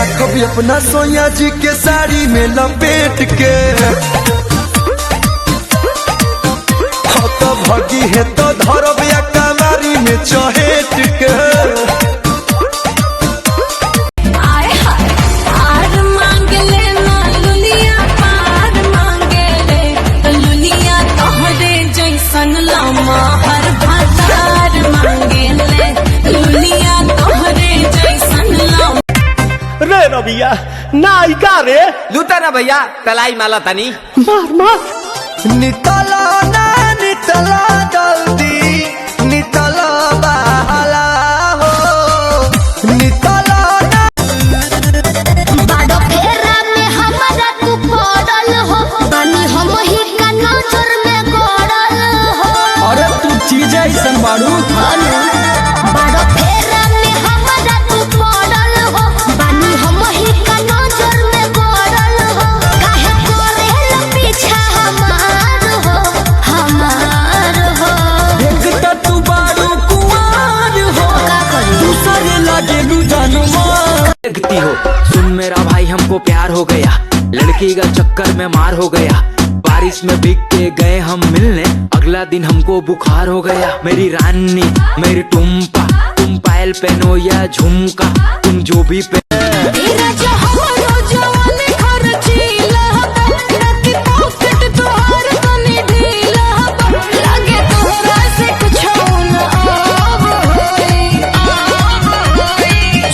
राखब अपना सोनिया जी के साड़ी में लपेट के। तो भगी है तो धरब या कमारी में चहेट के। रे रबिया नायिका रे लूटा ना भैया तलाई माला तनी मार मार नितला ना नितला जल्दी नितला बाला हो नितला ना। बाडो फेरा में हमरा तू पड़ल हो बनी हम ही का नजर में गड़ल हो। अरे तू चीज ऐसन बाड़ू बाडो फेरा में हमरा तू पड़ल हो बनी हम ही का नजर में गड़ल हो। काहे करेला पीछा हमार हो एक तू बाड़ू कुमार हो का करी दूसरे लागे लू जानो लगती हो। सुन मेरा भाई हमको प्यार हो गया, लड़की का चक्कर में मार हो गया। बारिश में भीग के गए हम मिलने, अगला दिन हमको बुखार हो गया। मेरी रानी मेरी टुम्पा, तुम पायल पहनो या झुमका, तुम जो भी तेरा जो हमरो जवानी खर्चीला रति पॉकेट तोहर तनी ढीला लागे तोहरा से कुछ न आब होई।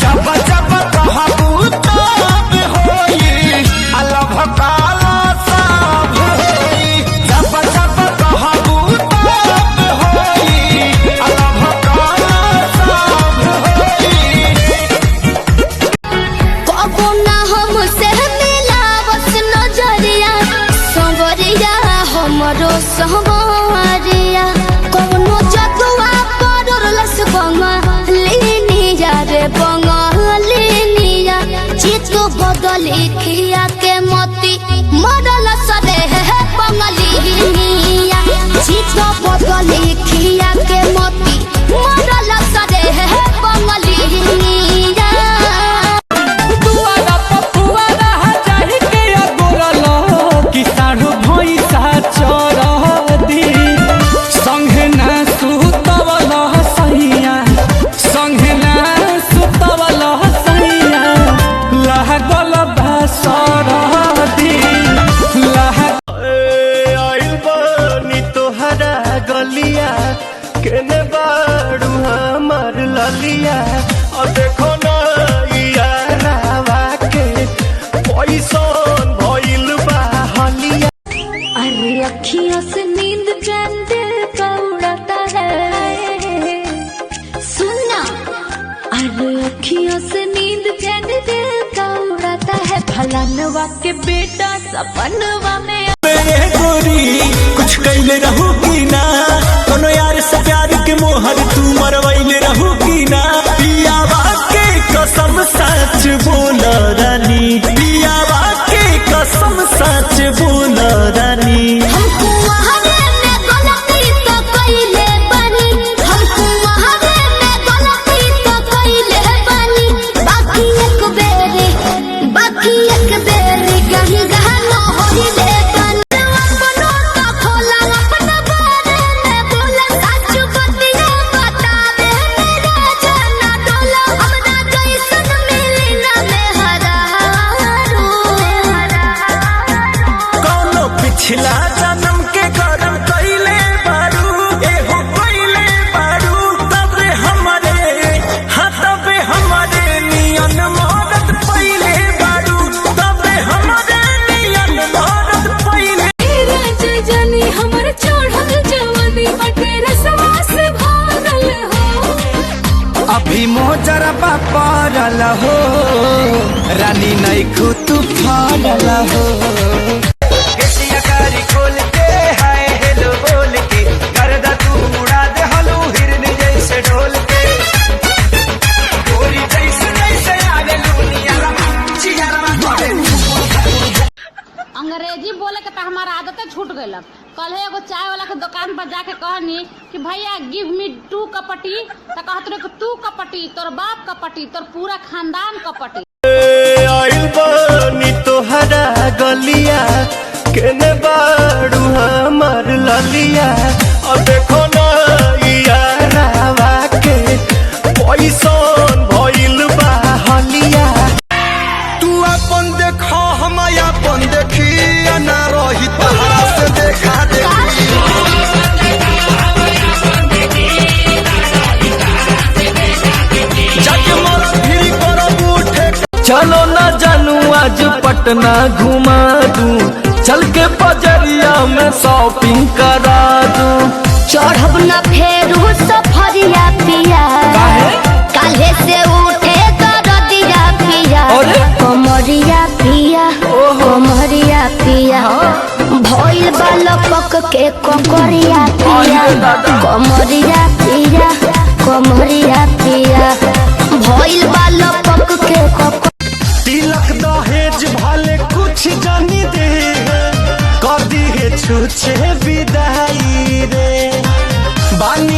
जब जब कहबू तब होई अलग काला सब होई। जब जब कहबू तब होई अलग काला सब होई। कबो ना हमसे मिलावस नजरिया संवरिया हमरो संवरिया कौनो जगुआ पड़लस बंगालिनिया रे बंगालिनिया चित बदली खिया के मोती मरल सरे है बंगालिनिया चित बदली खिया के मोती मरल सरे है बंगालिनिया। किसानु भैंसा चरदी संगे ना सुतवल सैया संगे ना सुतवल सैया लागल बसरदी आइल बनी तोहरा गलिया केने बाड़ू हमर ललिया और देखो ना यारावा के पैसन भइल बा हलिया। अरे अखियों से नींद चैन दिल का उड़ाता है सुनना। अरे अखियों से नींद चैन दिल का उड़ाता है फलानवा के बेटा सपनवा में। मेरे गोरी कुछ कैले रहू की ना कोनो यार से प्यार के मोहर तू मरवैले रहू की ना। पियावा के कसम सच बोल रानी पियावा के कसम सच बोल रानी। हमको वहावे में गलती तो कइले बानी हमको वहावे में गलती तो कइले बानी। बाकी एक बेरी कहीं गहनो होइले बानी। अपनो तो खोला अपना बारे में बोला सच बतिया बतावे मेरा जाना डोला हमरा जैसन मिली ना मेहरारू। कोनो पिछला जन्म के कर्म कैले बारू एहो कैले बारू तबे हमरे हाँ तबे हमरे नियन मदद पहिले बारू तबे हमरे नियन मदद पहिले। जानी हमर चढ़ल जवानी अठेर सवास भागल हो। अभी मोजरबा पड़ल हो रानी नैखू तू फड़ल हो। खोल के हाय हेलो बोल के गर्दा तू उड़ा दे हलू हिरन जैसे ढोल के गोरी जैसे जैसे आगे लूनिया अंग्रेजी बोले के तो हमारा आदत छूट गई। कल एगो चाय वाला के दुकान पर जाके कहनी कि भैया गिव मी 2 कपटी तो कहते रहे कि तू कपटी तोर बाप कपटी तोर पूरा खानदान कपटी। गलिया केने बाड़ू हमार ललिया और देखो ना यारावा के पैसन भइल बा हलिया। तू अपन देखो हम अपन देखी ना रही तहरा से देखा देखी। जाके मोरा फिरी करब उठे। चलो ना जानू आज पटना घुमा दूं, चल के बजरिया में शॉपिंग करा दूं। चढ़ब न फेरू सफरिया पिया, काल्हे से उठे दरदिया पिया। अरे! कमरिया पिया, कमरिया पिया, भइल बालपक के ककरिया पिया। अरे दादा! कमरिया पिया, कमरिया पिया, भइल बालपक के तिलक दहेज भाले कुछ जानी दे, कदी है छूछे विदाई रे। बानी